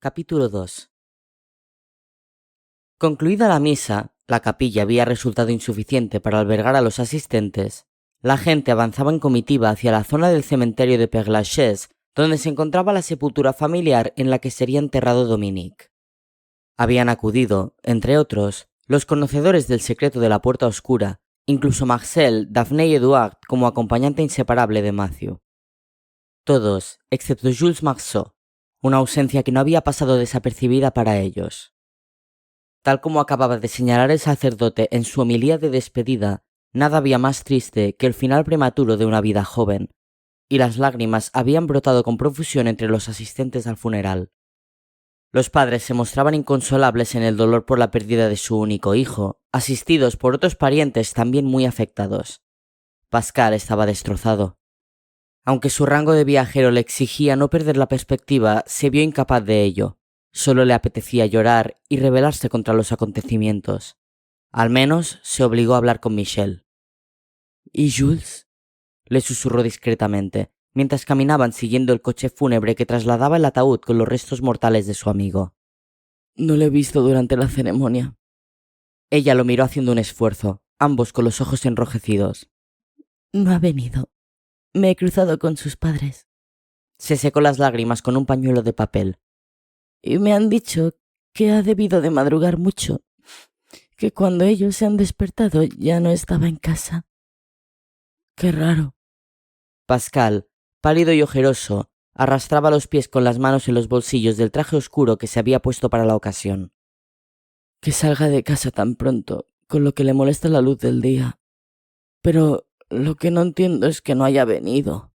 Capítulo 2. Concluida la misa, la capilla había resultado insuficiente para albergar a los asistentes. La gente avanzaba en comitiva hacia la zona del cementerio de Père-Lachaise, donde se encontraba la sepultura familiar en la que sería enterrado Dominique. Habían acudido, entre otros, los conocedores del secreto de la puerta oscura, incluso Marcel, Daphne y Edouard como acompañante inseparable de Matthew. Todos, excepto Jules Marceau, una ausencia que no había pasado desapercibida para ellos. Tal como acababa de señalar el sacerdote en su homilía de despedida, nada había más triste que el final prematuro de una vida joven, y las lágrimas habían brotado con profusión entre los asistentes al funeral. Los padres se mostraban inconsolables en el dolor por la pérdida de su único hijo, asistidos por otros parientes también muy afectados. Pascal estaba destrozado. Aunque su rango de viajero le exigía no perder la perspectiva, se vio incapaz de ello. Solo le apetecía llorar y rebelarse contra los acontecimientos. Al menos se obligó a hablar con Michel. ¿Y Jules? Le susurró discretamente, mientras caminaban siguiendo el coche fúnebre que trasladaba el ataúd con los restos mortales de su amigo. No lo he visto durante la ceremonia. Ella lo miró haciendo un esfuerzo, ambos con los ojos enrojecidos. No ha venido. Me he cruzado con sus padres. Se secó las lágrimas con un pañuelo de papel. Y me han dicho que ha debido de madrugar mucho, que cuando ellos se han despertado ya no estaba en casa. Qué raro. Pascal, pálido y ojeroso, arrastraba los pies con las manos en los bolsillos del traje oscuro que se había puesto para la ocasión. Que salga de casa tan pronto, con lo que le molesta la luz del día. Pero lo que no entiendo es que no haya venido.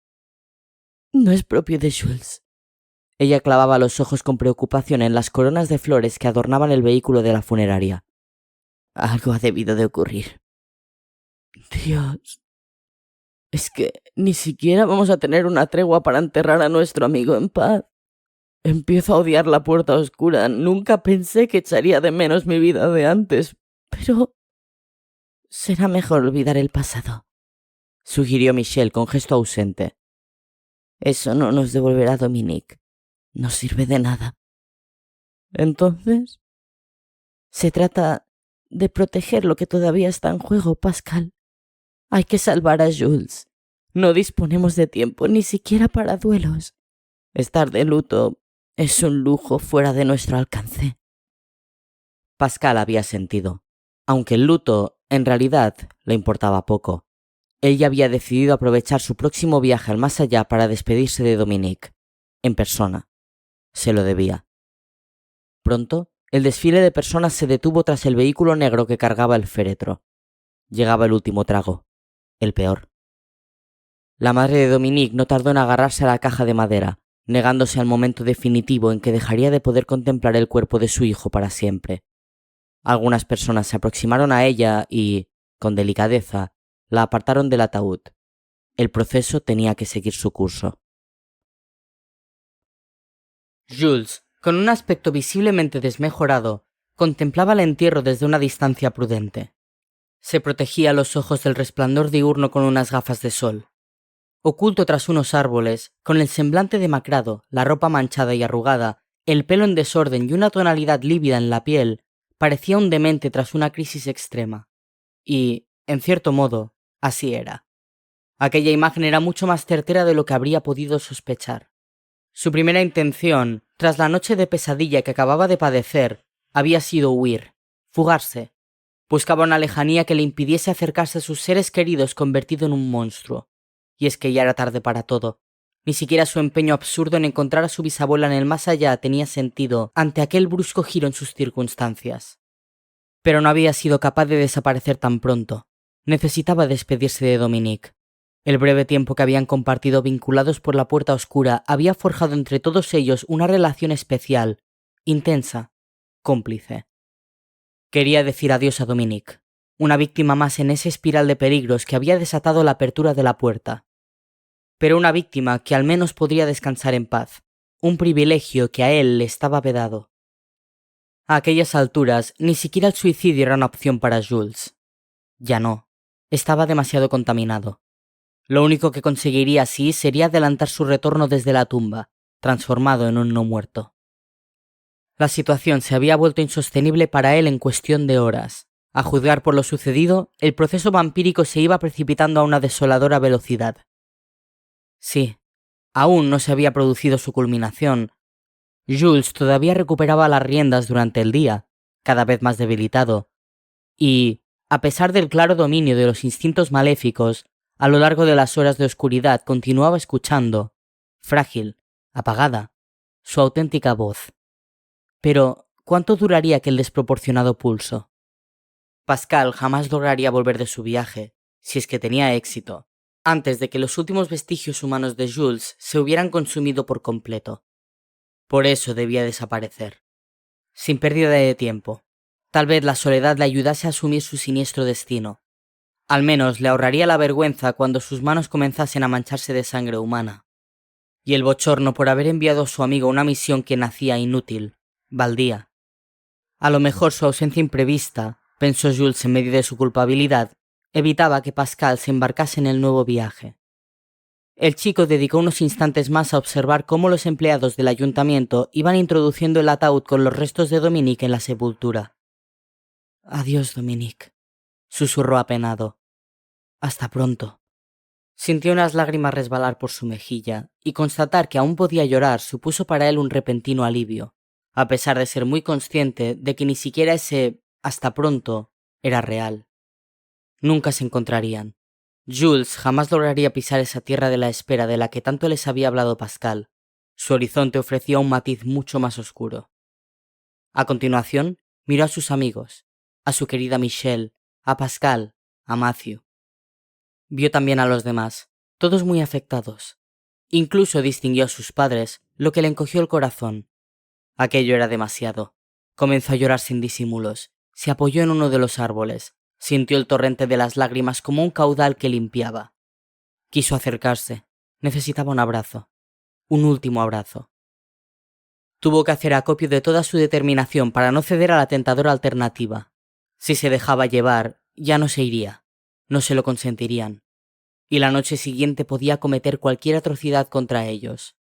No es propio de Jules. Ella clavaba los ojos con preocupación en las coronas de flores que adornaban el vehículo de la funeraria. Algo ha debido de ocurrir. Dios. Es que ni siquiera vamos a tener una tregua para enterrar a nuestro amigo en paz. Empiezo a odiar la puerta oscura. Nunca pensé que echaría de menos mi vida de antes, pero... será mejor olvidar el pasado, sugirió Michel con gesto ausente. Eso no nos devolverá a Dominique. No sirve de nada. Entonces, se trata de proteger lo que todavía está en juego, Pascal. Hay que salvar a Jules. No disponemos de tiempo ni siquiera para duelos. Estar de luto es un lujo fuera de nuestro alcance. Pascal había sentido. Aunque el luto, en realidad, le importaba poco. Ella había decidido aprovechar su próximo viaje al más allá para despedirse de Dominique, en persona. Se lo debía. Pronto, el desfile de personas se detuvo tras el vehículo negro que cargaba el féretro. Llegaba el último trago, el peor. La madre de Dominique no tardó en agarrarse a la caja de madera, negándose al momento definitivo en que dejaría de poder contemplar el cuerpo de su hijo para siempre. Algunas personas se aproximaron a ella y, con delicadeza, la apartaron del ataúd. El proceso tenía que seguir su curso. Jules, con un aspecto visiblemente desmejorado, contemplaba el entierro desde una distancia prudente. Se protegía los ojos del resplandor diurno con unas gafas de sol. Oculto tras unos árboles, con el semblante demacrado, la ropa manchada y arrugada, el pelo en desorden y una tonalidad lívida en la piel, parecía un demente tras una crisis extrema. Y, en cierto modo, así era. Aquella imagen era mucho más certera de lo que habría podido sospechar. Su primera intención, tras la noche de pesadilla que acababa de padecer, había sido huir, fugarse. Buscaba una lejanía que le impidiese acercarse a sus seres queridos convertido en un monstruo. Y es que ya era tarde para todo. Ni siquiera su empeño absurdo en encontrar a su bisabuela en el más allá tenía sentido ante aquel brusco giro en sus circunstancias. Pero no había sido capaz de desaparecer tan pronto. Necesitaba despedirse de Dominique. El breve tiempo que habían compartido vinculados por la puerta oscura había forjado entre todos ellos una relación especial, intensa, cómplice. Quería decir adiós a Dominique, una víctima más en esa espiral de peligros que había desatado la apertura de la puerta. Pero una víctima que al menos podría descansar en paz, un privilegio que a él le estaba vedado. A aquellas alturas, ni siquiera el suicidio era una opción para Jules. Ya no, estaba demasiado contaminado. Lo único que conseguiría así sería adelantar su retorno desde la tumba, transformado en un no muerto. La situación se había vuelto insostenible para él en cuestión de horas. A juzgar por lo sucedido, el proceso vampírico se iba precipitando a una desoladora velocidad. Sí, aún no se había producido su culminación. Jules todavía recuperaba las riendas durante el día, cada vez más debilitado, y, a pesar del claro dominio de los instintos maléficos, a lo largo de las horas de oscuridad continuaba escuchando, frágil, apagada, su auténtica voz. Pero, ¿cuánto duraría aquel desproporcionado pulso? Pascal jamás lograría volver de su viaje, si es que tenía éxito, antes de que los últimos vestigios humanos de Jules se hubieran consumido por completo. Por eso debía desaparecer. Sin pérdida de tiempo. Tal vez la soledad le ayudase a asumir su siniestro destino. Al menos le ahorraría la vergüenza cuando sus manos comenzasen a mancharse de sangre humana. Y el bochorno por haber enviado a su amigo una misión que nacía inútil, baldía. A lo mejor su ausencia imprevista, pensó Jules en medio de su culpabilidad, evitaba que Pascal se embarcase en el nuevo viaje. El chico dedicó unos instantes más a observar cómo los empleados del ayuntamiento iban introduciendo el ataúd con los restos de Dominique en la sepultura. «Adiós, Dominique», susurró apenado. «Hasta pronto». Sintió unas lágrimas resbalar por su mejilla, y constatar que aún podía llorar supuso para él un repentino alivio, a pesar de ser muy consciente de que ni siquiera ese «hasta pronto» era real. Nunca se encontrarían. Jules jamás lograría pisar esa tierra de la espera de la que tanto les había hablado Pascal. Su horizonte ofrecía un matiz mucho más oscuro. A continuación, miró a sus amigos, a su querida Michelle, a Pascal, a Matthew. Vio también a los demás, todos muy afectados. Incluso distinguió a sus padres, lo que le encogió el corazón. Aquello era demasiado. Comenzó a llorar sin disimulos, se apoyó en uno de los árboles, sintió el torrente de las lágrimas como un caudal que limpiaba. Quiso acercarse, necesitaba un abrazo, un último abrazo. Tuvo que hacer acopio de toda su determinación para no ceder a la tentadora alternativa. Si se dejaba llevar, ya no se iría, no se lo consentirían. Y la noche siguiente podía cometer cualquier atrocidad contra ellos.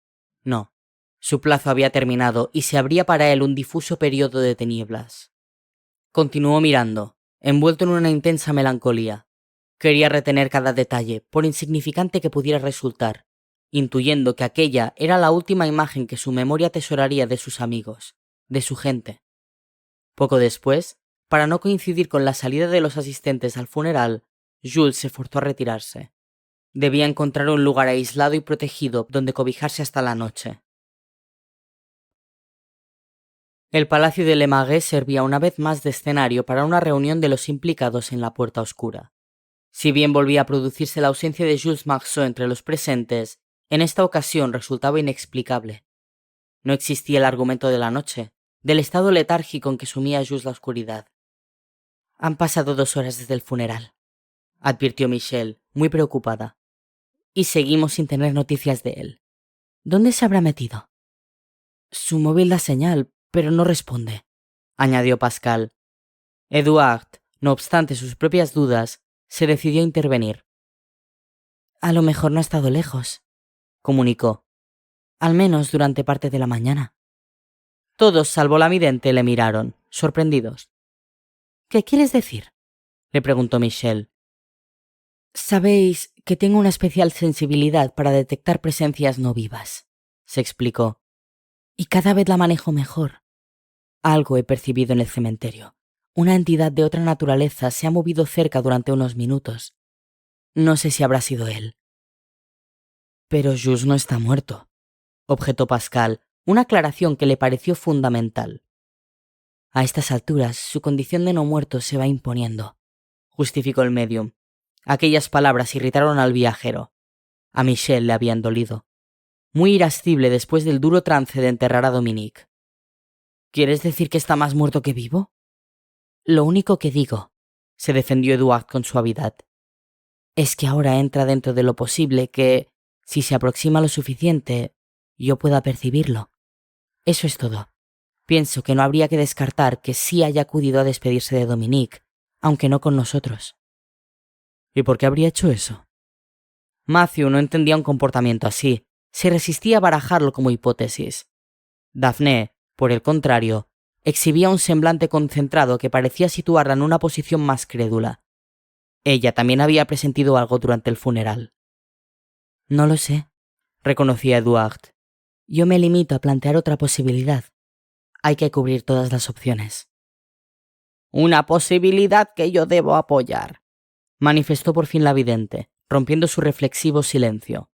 No, su plazo había terminado y se abría para él un difuso periodo de tinieblas. Continuó mirando, envuelto en una intensa melancolía. Quería retener cada detalle, por insignificante que pudiera resultar, intuyendo que aquella era la última imagen que su memoria atesoraría de sus amigos, de su gente. Poco después, para no coincidir con la salida de los asistentes al funeral, Jules se forzó a retirarse. Debía encontrar un lugar aislado y protegido donde cobijarse hasta la noche. El palacio de Le Marais servía una vez más de escenario para una reunión de los implicados en la Puerta Oscura. Si bien volvía a producirse la ausencia de Jules Marceau entre los presentes, en esta ocasión resultaba inexplicable. No existía el argumento de la noche, del estado letárgico en que sumía Jules la oscuridad. «Han pasado 2 horas desde el funeral», advirtió Michelle, muy preocupada. «Y seguimos sin tener noticias de él. ¿Dónde se habrá metido?» «Su móvil da señal, pero no responde», añadió Pascal. Eduard, no obstante sus propias dudas, se decidió a intervenir. «A lo mejor no ha estado lejos», comunicó. «Al menos durante parte de la mañana». Todos, salvo la vidente, le miraron, sorprendidos. «¿Qué quieres decir?», le preguntó Michelle. «Sabéis que tengo una especial sensibilidad para detectar presencias no vivas», se explicó. «Y cada vez la manejo mejor. Algo he percibido en el cementerio. Una entidad de otra naturaleza se ha movido cerca durante unos minutos. No sé si habrá sido él». «Pero Jules no está muerto», objetó Pascal, una aclaración que le pareció fundamental. «A estas alturas, su condición de no muerto se va imponiendo», justificó el médium. Aquellas palabras irritaron al viajero. A Michelle le habían dolido. Muy irascible después del duro trance de enterrar a Dominique. «¿Quieres decir que está más muerto que vivo?» «Lo único que digo», se defendió Eduard con suavidad, «es que ahora entra dentro de lo posible que, si se aproxima lo suficiente, yo pueda percibirlo. Eso es todo. Pienso que no habría que descartar que sí haya acudido a despedirse de Dominique, aunque no con nosotros». «¿Y por qué habría hecho eso?» Matthew no entendía un comportamiento así, se resistía a barajarlo como hipótesis. Daphne, Por el contrario, exhibía un semblante concentrado que parecía situarla en una posición más crédula. Ella también había presentido algo durante el funeral. No lo sé, reconocía Eduard. Yo me limito a plantear otra posibilidad. Hay que cubrir todas las opciones. Una posibilidad que yo debo apoyar, manifestó por fin la vidente, rompiendo su reflexivo silencio.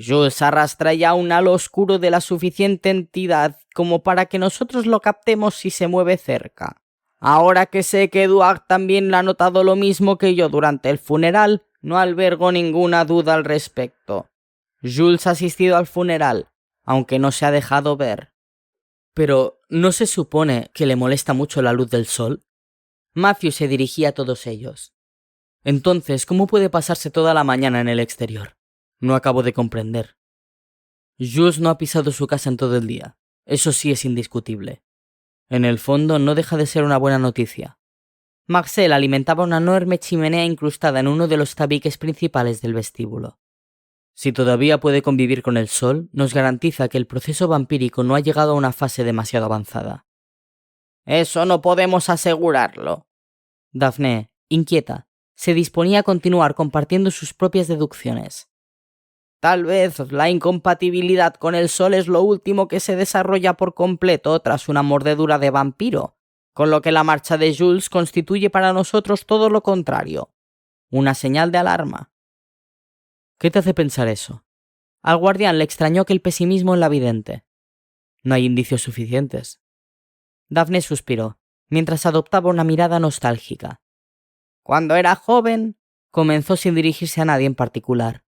Jules arrastra ya un halo oscuro de la suficiente entidad como para que nosotros lo captemos si se mueve cerca. Ahora que sé que Eduard también ha notado lo mismo que yo durante el funeral, no albergo ninguna duda al respecto. Jules ha asistido al funeral, aunque no se ha dejado ver. Pero, ¿no se supone que le molesta mucho la luz del sol? Matthew se dirigía a todos ellos. Entonces, ¿cómo puede pasarse toda la mañana en el exterior? No acabo de comprender. Jules no ha pisado su casa en todo el día. Eso sí es indiscutible. En el fondo, no deja de ser una buena noticia. Marcel alimentaba una enorme chimenea incrustada en uno de los tabiques principales del vestíbulo. Si todavía puede convivir con el sol, nos garantiza que el proceso vampírico no ha llegado a una fase demasiado avanzada. Eso no podemos asegurarlo. Daphne, inquieta, se disponía a continuar compartiendo sus propias deducciones. Tal vez la incompatibilidad con el sol es lo último que se desarrolla por completo tras una mordedura de vampiro, con lo que la marcha de Jules constituye para nosotros todo lo contrario, una señal de alarma. ¿Qué te hace pensar eso? Al guardián le extrañó que el pesimismo en la vidente. No hay indicios suficientes. Daphne suspiró, mientras adoptaba una mirada nostálgica. Cuando era joven, comenzó sin dirigirse a nadie en particular.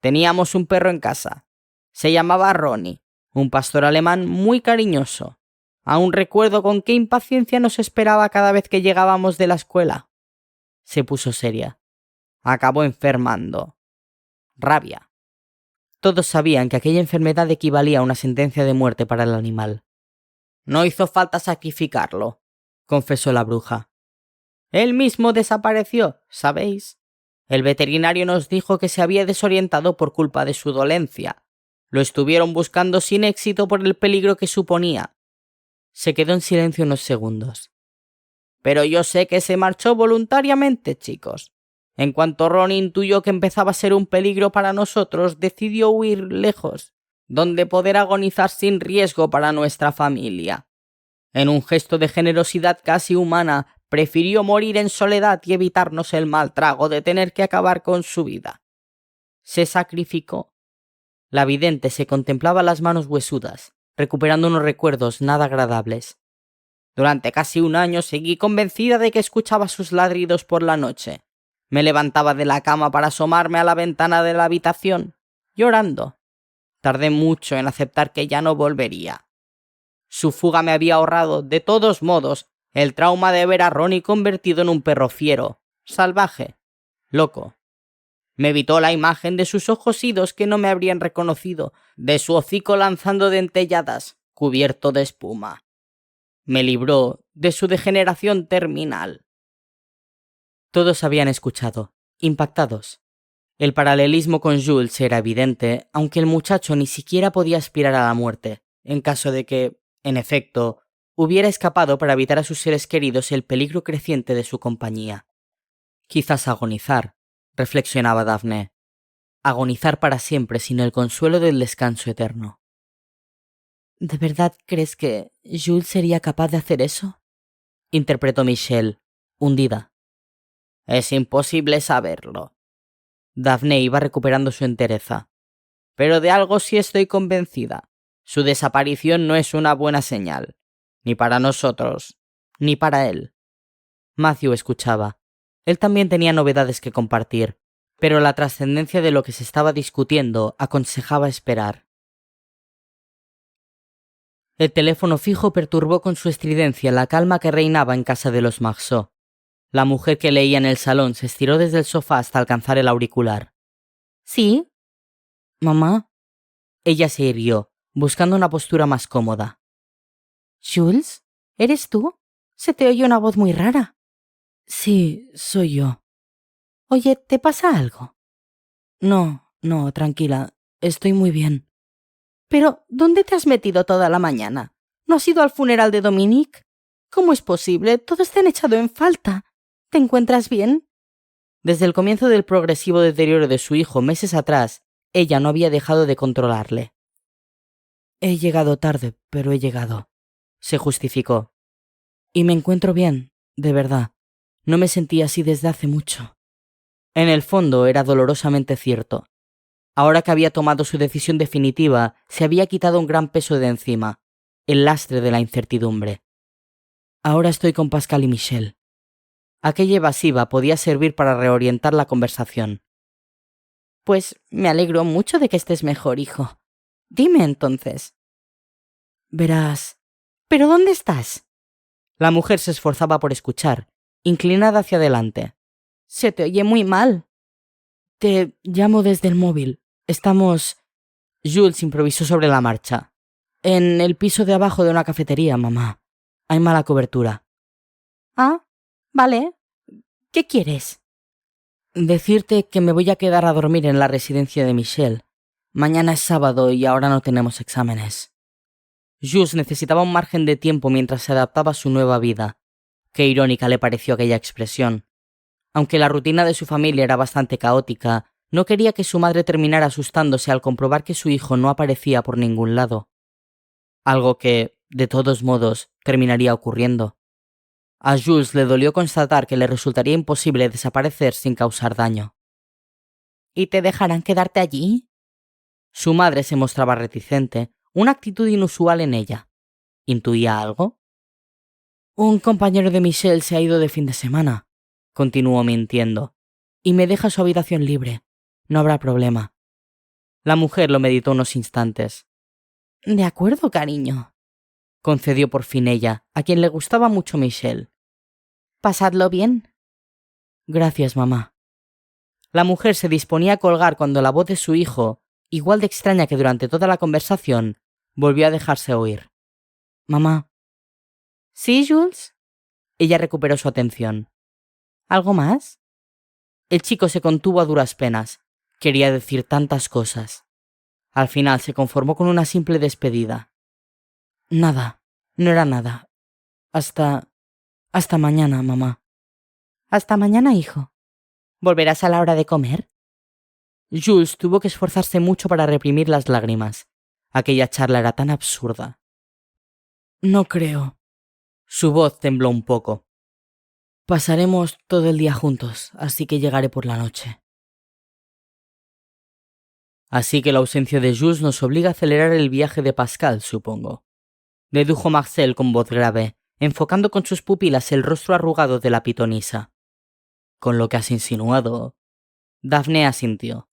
Teníamos un perro en casa. Se llamaba Ronnie, un pastor alemán muy cariñoso. Aún recuerdo con qué impaciencia nos esperaba cada vez que llegábamos de la escuela. Se puso seria. Acabó enfermando. Rabia. Todos sabían que aquella enfermedad equivalía a una sentencia de muerte para el animal. No hizo falta sacrificarlo, confesó la bruja. Él mismo desapareció, ¿sabéis? El veterinario nos dijo que se había desorientado por culpa de su dolencia. Lo estuvieron buscando sin éxito por el peligro que suponía. Se quedó en silencio unos segundos. Pero yo sé que se marchó voluntariamente, chicos. En cuanto Ron intuyó que empezaba a ser un peligro para nosotros, decidió huir lejos, donde poder agonizar sin riesgo para nuestra familia. En un gesto de generosidad casi humana, prefirió morir en soledad y evitarnos el mal trago de tener que acabar con su vida. Se sacrificó. La vidente se contemplaba las manos huesudas, recuperando unos recuerdos nada agradables. Durante casi un año seguí convencida de que escuchaba sus ladridos por la noche. Me levantaba de la cama para asomarme a la ventana de la habitación, llorando. Tardé mucho en aceptar que ya no volvería. Su fuga me había ahorrado, de todos modos, el trauma de ver a Ronnie convertido en un perro fiero, salvaje, loco. Me evitó la imagen de sus ojos idos que no me habrían reconocido, de su hocico lanzando dentelladas, cubierto de espuma. Me libró de su degeneración terminal. Todos habían escuchado, impactados. El paralelismo con Jules era evidente, aunque el muchacho ni siquiera podía aspirar a la muerte, en caso de que, en efecto, hubiera escapado para evitar a sus seres queridos el peligro creciente de su compañía. Quizás agonizar, reflexionaba Daphne. Agonizar para siempre sin el consuelo del descanso eterno. ¿De verdad crees que Jules sería capaz de hacer eso? Interpretó Michelle, hundida. Es imposible saberlo. Daphne iba recuperando su entereza. Pero de algo sí estoy convencida. Su desaparición no es una buena señal. Ni para nosotros, ni para él. Matthew escuchaba. Él también tenía novedades que compartir, pero la trascendencia de lo que se estaba discutiendo aconsejaba esperar. El teléfono fijo perturbó con su estridencia la calma que reinaba en casa de los Marceau. La mujer que leía en el salón se estiró desde el sofá hasta alcanzar el auricular. ¿Sí? ¿Mamá? Ella se irguió, buscando una postura más cómoda. ¿Jules? ¿Eres tú? Se te oye una voz muy rara. Sí, soy yo. Oye, ¿te pasa algo? No, tranquila. Estoy muy bien. Pero, ¿dónde te has metido toda la mañana? ¿No has ido al funeral de Dominique? ¿Cómo es posible? Todos te han echado en falta. ¿Te encuentras bien? Desde el comienzo del progresivo deterioro de su hijo meses atrás, ella no había dejado de controlarle. He llegado tarde, pero he llegado, se justificó. Y me encuentro bien, de verdad. No me sentía así desde hace mucho. En el fondo era dolorosamente cierto. Ahora que había tomado su decisión definitiva, se había quitado un gran peso de encima, el lastre de la incertidumbre. Ahora estoy con Pascal y Michel. Aquella evasiva podía servir para reorientar la conversación. Pues me alegro mucho de que estés mejor, hijo. Dime entonces. Verás. ¿Pero dónde estás? La mujer se esforzaba por escuchar, inclinada hacia adelante. Se te oye muy mal. Te llamo desde el móvil. Estamos... Jules improvisó sobre la marcha. En el piso de abajo de una cafetería, mamá. Hay mala cobertura. Ah, vale. ¿Qué quieres? Decirte que me voy a quedar a dormir en la residencia de Michel. Mañana es sábado y ahora no tenemos exámenes. Jules necesitaba un margen de tiempo mientras se adaptaba a su nueva vida. Qué irónica le pareció aquella expresión. Aunque la rutina de su familia era bastante caótica, no quería que su madre terminara asustándose al comprobar que su hijo no aparecía por ningún lado. Algo que, de todos modos, terminaría ocurriendo. A Jules le dolió constatar que le resultaría imposible desaparecer sin causar daño. ¿Y te dejarán quedarte allí? Su madre se mostraba reticente, una actitud inusual en ella. ¿Intuía algo? Un compañero de Michel se ha ido de fin de semana, continuó mintiendo, y me deja su habitación libre. No habrá problema. La mujer lo meditó unos instantes. De acuerdo, cariño, concedió por fin ella, a quien le gustaba mucho Michel. Pasadlo bien. Gracias, mamá. La mujer se disponía a colgar cuando la voz de su hijo, igual de extraña que durante toda la conversación, volvió a dejarse oír. Mamá. ¿Sí, Jules? Ella recuperó su atención. ¿Algo más? El chico se contuvo a duras penas. Quería decir tantas cosas. Al final se conformó con una simple despedida. Nada, no era nada. Hasta mañana, mamá. Hasta mañana, hijo. ¿Volverás a la hora de comer? Jules tuvo que esforzarse mucho para reprimir las lágrimas. Aquella charla era tan absurda. No creo. Su voz tembló un poco. Pasaremos todo el día juntos, así que llegaré por la noche. Así que la ausencia de Jules nos obliga a acelerar el viaje de Pascal, supongo. Dedujo Marcel con voz grave, enfocando con sus pupilas el rostro arrugado de la pitonisa. Con lo que has insinuado. Daphne asintió.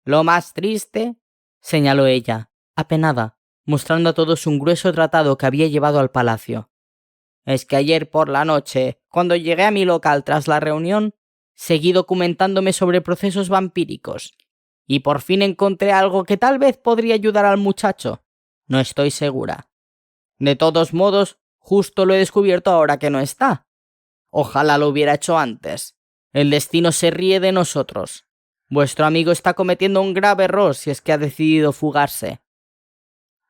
Lo más triste, señaló ella, apenada, mostrando a todos un grueso tratado que había llevado al palacio. Es que ayer por la noche, cuando llegué a mi local tras la reunión, seguí documentándome sobre procesos vampíricos, y por fin encontré algo que tal vez podría ayudar al muchacho. No estoy segura. De todos modos, justo lo he descubierto ahora que no está. Ojalá lo hubiera hecho antes. El destino se ríe de nosotros. Vuestro amigo está cometiendo un grave error si es que ha decidido fugarse.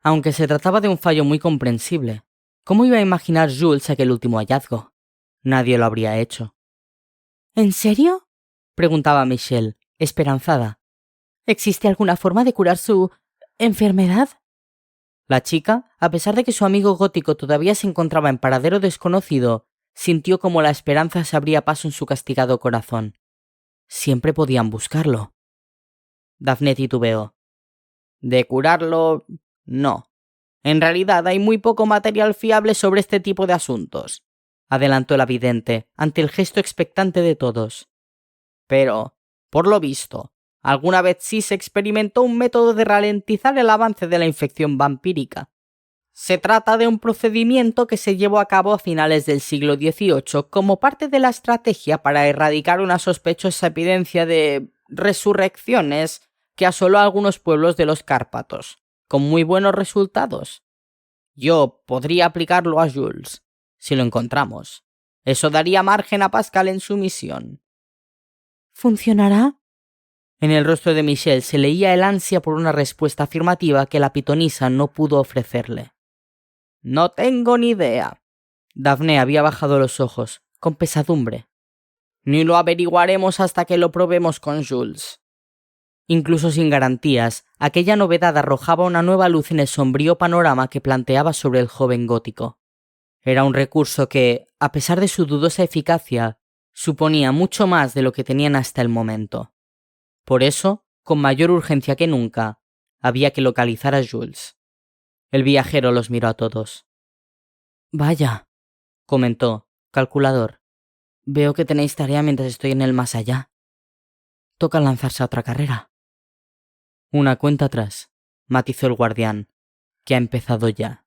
Aunque se trataba de un fallo muy comprensible, ¿cómo iba a imaginar Jules aquel último hallazgo? Nadie lo habría hecho. ¿En serio? Preguntaba Michel, esperanzada. ¿Existe alguna forma de curar su enfermedad? La chica, a pesar de que su amigo gótico todavía se encontraba en paradero desconocido, sintió como la esperanza se abría paso en su castigado corazón. Siempre podían buscarlo. Daphne titubeó. De curarlo, no. En realidad hay muy poco material fiable sobre este tipo de asuntos, adelantó la vidente, ante el gesto expectante de todos. Pero, por lo visto, alguna vez sí se experimentó un método de ralentizar el avance de la infección vampírica. Se trata de un procedimiento que se llevó a cabo a finales del siglo XVIII como parte de la estrategia para erradicar una sospechosa epidemia de resurrecciones que asoló a algunos pueblos de los Cárpatos, con muy buenos resultados. Yo podría aplicarlo a Jules, si lo encontramos. Eso daría margen a Pascal en su misión. ¿Funcionará? En el rostro de Michel se leía el ansia por una respuesta afirmativa que la pitonisa no pudo ofrecerle. No tengo ni idea. Daphne había bajado los ojos, con pesadumbre. Ni lo averiguaremos hasta que lo probemos con Jules. Incluso sin garantías, aquella novedad arrojaba una nueva luz en el sombrío panorama que planteaba sobre el joven gótico. Era un recurso que, a pesar de su dudosa eficacia, suponía mucho más de lo que tenían hasta el momento. Por eso, con mayor urgencia que nunca, había que localizar a Jules. El viajero los miró a todos. Vaya, comentó, calculador. Veo que tenéis tarea mientras estoy en el más allá. Toca lanzarse a otra carrera. Una cuenta atrás, matizó el guardián, que ha empezado ya.